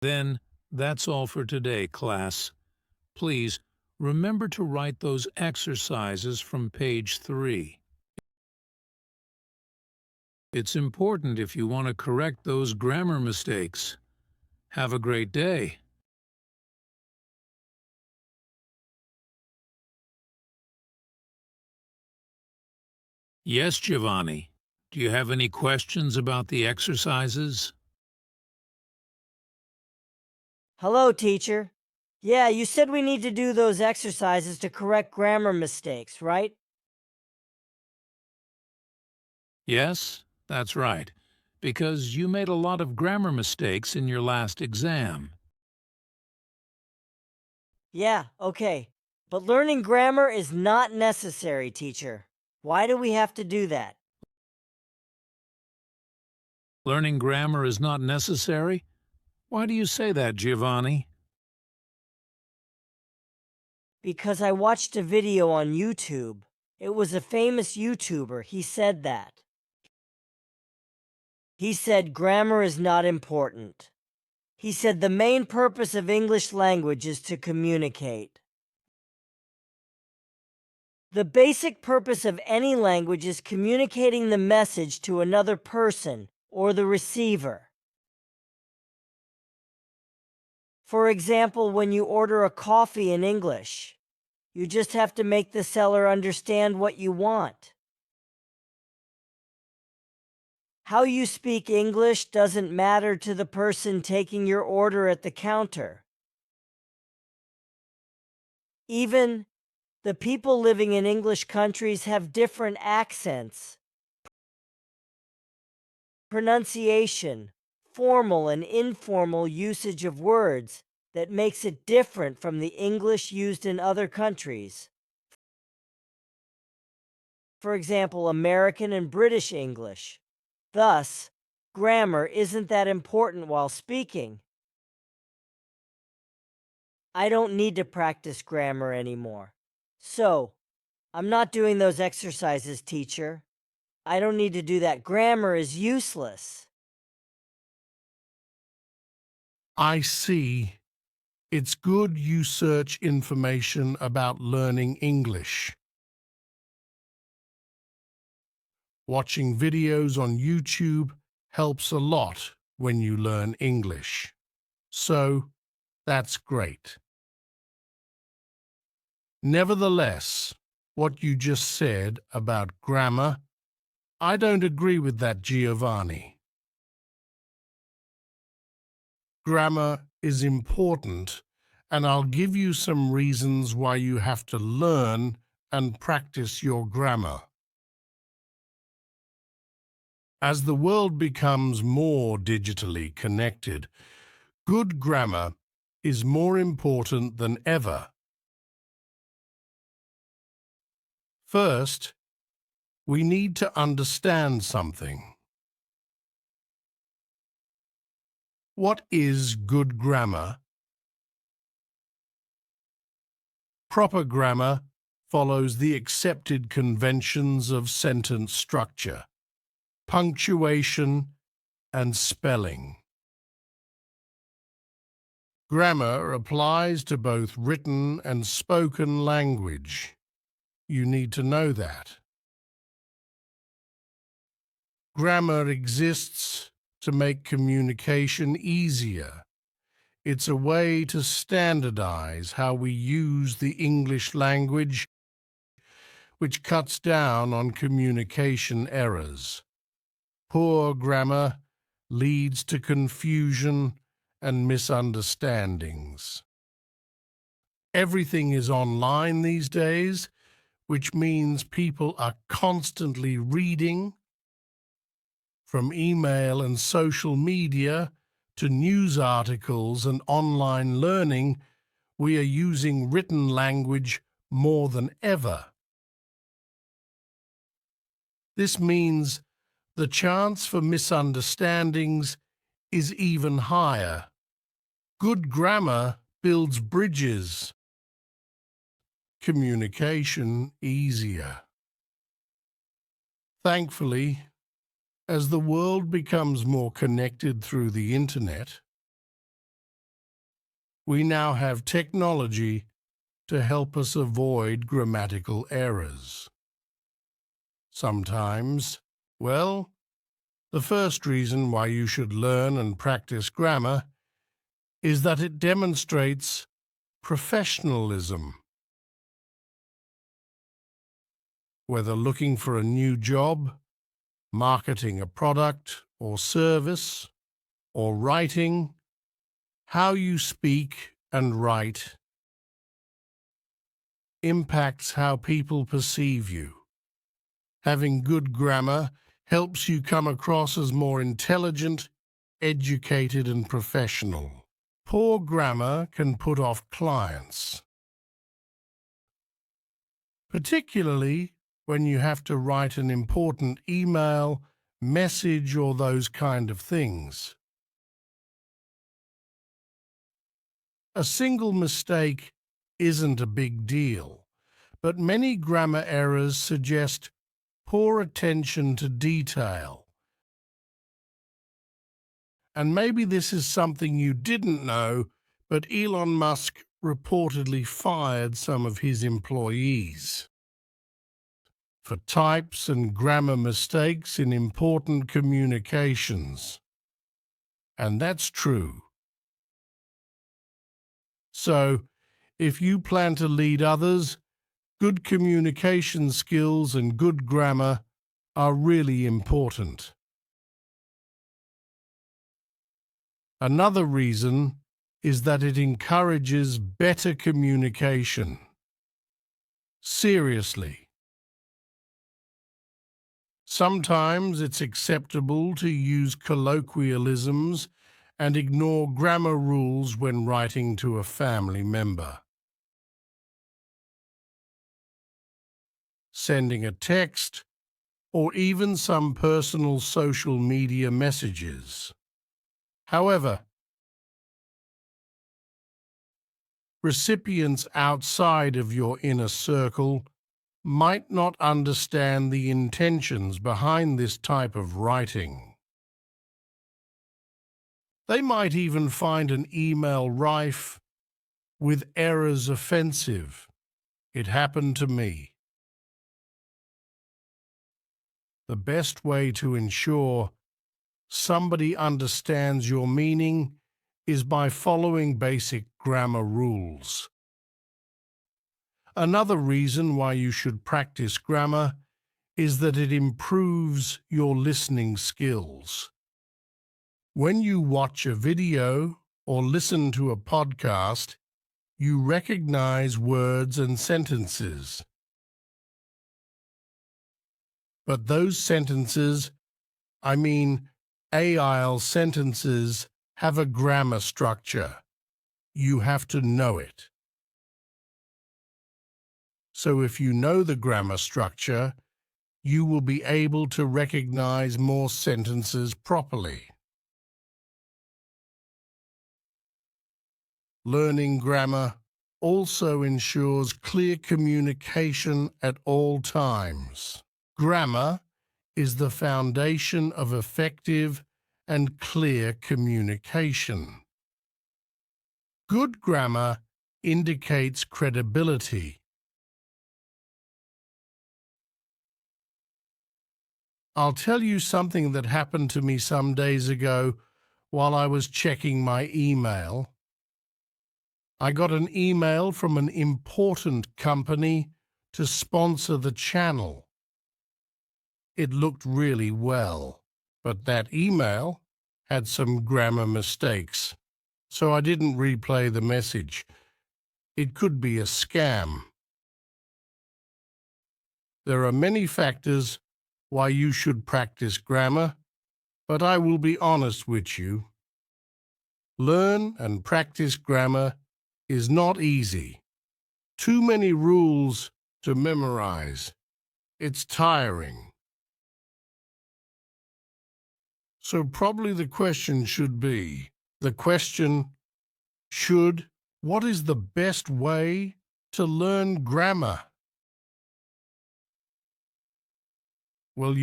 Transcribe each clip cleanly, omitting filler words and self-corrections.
Then, that's all for today, class. Please, remember to write those exercises from page 3. It's important if you want to correct those grammar mistakes. Have a great day. Yes, Giovanni. Do you have any questions about the exercises? Hello, teacher. Yeah, you said we need to do those exercises to correct grammar mistakes, right? Yes, that's right. Because you made a lot of grammar mistakes in your last exam. Yeah, okay. But learning grammar is not necessary, teacher. Why do we have to do that? Learning grammar is not necessary? Why do you say that, Giovanni? Because I watched a video on YouTube. It was a famous YouTuber. He said that. He said grammar is not important. He said the main purpose of English language is to communicate. The basic purpose of any language is communicating the message to another person or the receiver. For example, when you order a coffee in English, you just have to make the seller understand what you want. How you speak English doesn't matter to the person taking your order at the counter. Even the people living in English countries have different accents, pronunciation, formal and informal usage of words that makes it different from the English used in other countries. For example, American and British English. Thus, grammar isn't that important while speaking. I don't need to practice grammar anymore. So, I'm not doing those exercises, teacher. I don't need to do that. Grammar is useless. I see. It's good you search information about learning English. Watching videos on YouTube helps a lot when you learn English. So, that's great. Nevertheless, what you just said about grammar, I don't agree with that, Giovanni. Grammar is important, and I'll give you some reasons why you have to learn and practice your grammar. As the world becomes more digitally connected, good grammar is more important than ever. First, we need to understand something. What is good grammar? Proper grammar follows the accepted conventions of sentence structure, punctuation, and spelling. Grammar applies to both written and spoken language. You need to know that. Grammar exists to make communication easier. It's a way to standardize how we use the English language, which cuts down on communication errors. Poor grammar leads to confusion and misunderstandings. Everything is online these days, which means people are constantly reading. From email and social media to news articles and online learning, we are using written language more than ever. This means the chance for misunderstandings is even higher. Good grammar builds bridges, communication easier. Thankfully, as the world becomes more connected through the internet, We now have technology to help us avoid grammatical errors. Sometimes, well, the first reason why you should learn and practice grammar is that it demonstrates professionalism. Whether looking for a new job, marketing a product or service, or writing, how you speak and write impacts how people perceive you. Having good grammar helps you come across as more intelligent, educated, and professional. Poor grammar can put off clients, particularly when you have to write an important email, message, or those kind of things. A single mistake isn't a big deal, but many grammar errors suggest poor attention to detail. And maybe this is something you didn't know, but Elon Musk reportedly fired some of his employees for types and grammar mistakes in important communications. And that's true. So, if you plan to lead others, good communication skills and good grammar are really important. Another reason is that it encourages better communication. Seriously. Sometimes it's acceptable to use colloquialisms and ignore grammar rules when writing to a family member. Sending a text, or even some personal social media messages. However, recipients outside of your inner circle might not understand the intentions behind this type of writing. They might even find an email rife with errors offensive. It happened to me. The best way to ensure somebody understands your meaning is by following basic grammar rules. Another reason why you should practice grammar is that it improves your listening skills. When you watch a video or listen to a podcast, you recognize words and sentences. But those sentences, AIL sentences, have a grammar structure. You have to know it. So if you know the grammar structure, you will be able to recognize more sentences properly. Learning grammar also ensures clear communication at all times. Grammar is the foundation of effective and clear communication. Good grammar indicates credibility. I'll tell you something that happened to me some days ago while I was checking my email. I got an email from an important company to sponsor the channel. It looked really well, but that email had some grammar mistakes, so I didn't replay the message. It could be a scam. There are many factors why you should practice grammar, but I will be honest with you. Learn and practice grammar is not easy. Too many rules to memorize. It's tiring. So probably the question should be, what is the best way to learn grammar? Well,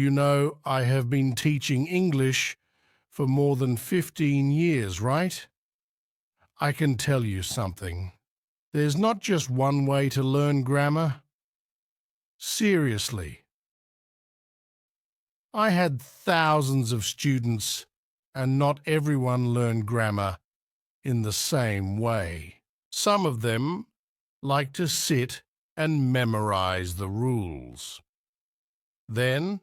I have been teaching English for more than 15 years, right? I can tell you something. There's not just one way to learn grammar. Seriously. I had thousands of students, and not everyone learned grammar in the same way. Some of them like to sit and memorize the rules. Then,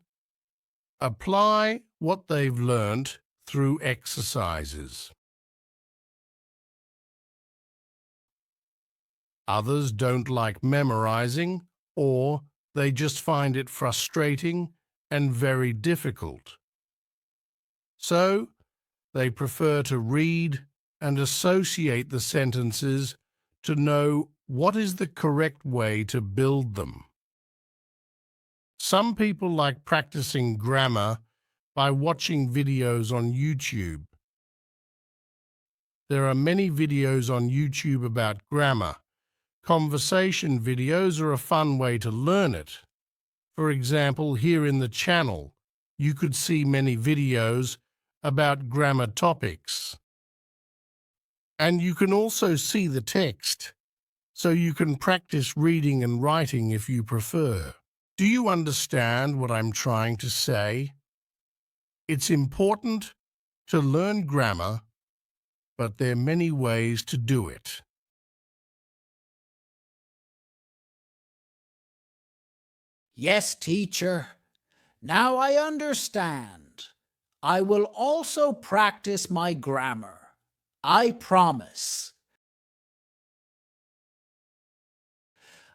apply what they've learnt through exercises. Others don't like memorizing, or they just find it frustrating and very difficult. So, they prefer to read and associate the sentences to know what is the correct way to build them. Some people like practicing grammar by watching videos on YouTube. There are many videos on YouTube about grammar. Conversation videos are a fun way to learn it. For example, here in the channel, you could see many videos about grammar topics. And you can also see the text, so you can practice reading and writing if you prefer. Do you understand what I'm trying to say? It's important to learn grammar, but there are many ways to do it. Yes, teacher. Now I understand. I will also practice my grammar. I promise.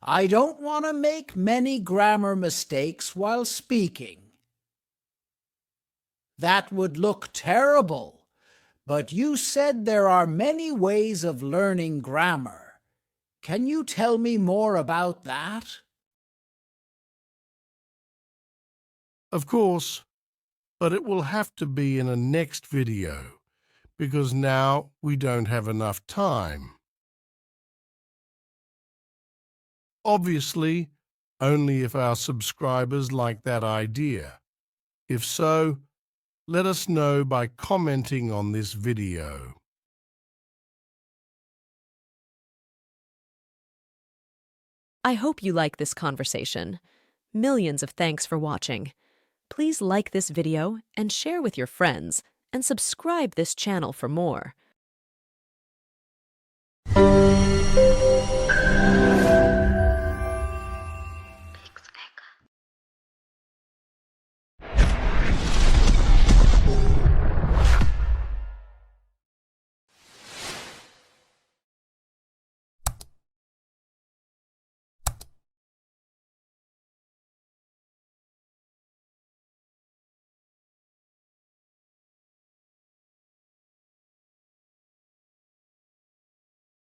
I don't want to make many grammar mistakes while speaking. That would look terrible, but you said there are many ways of learning grammar. Can you tell me more about that? Of course, but it will have to be in a next video, because now we don't have enough time. Obviously, only if our subscribers like that idea. If so, let us know by commenting on this video. I hope you like this conversation. Millions of thanks for watching. Please like this video and share with your friends, and subscribe this channel for more.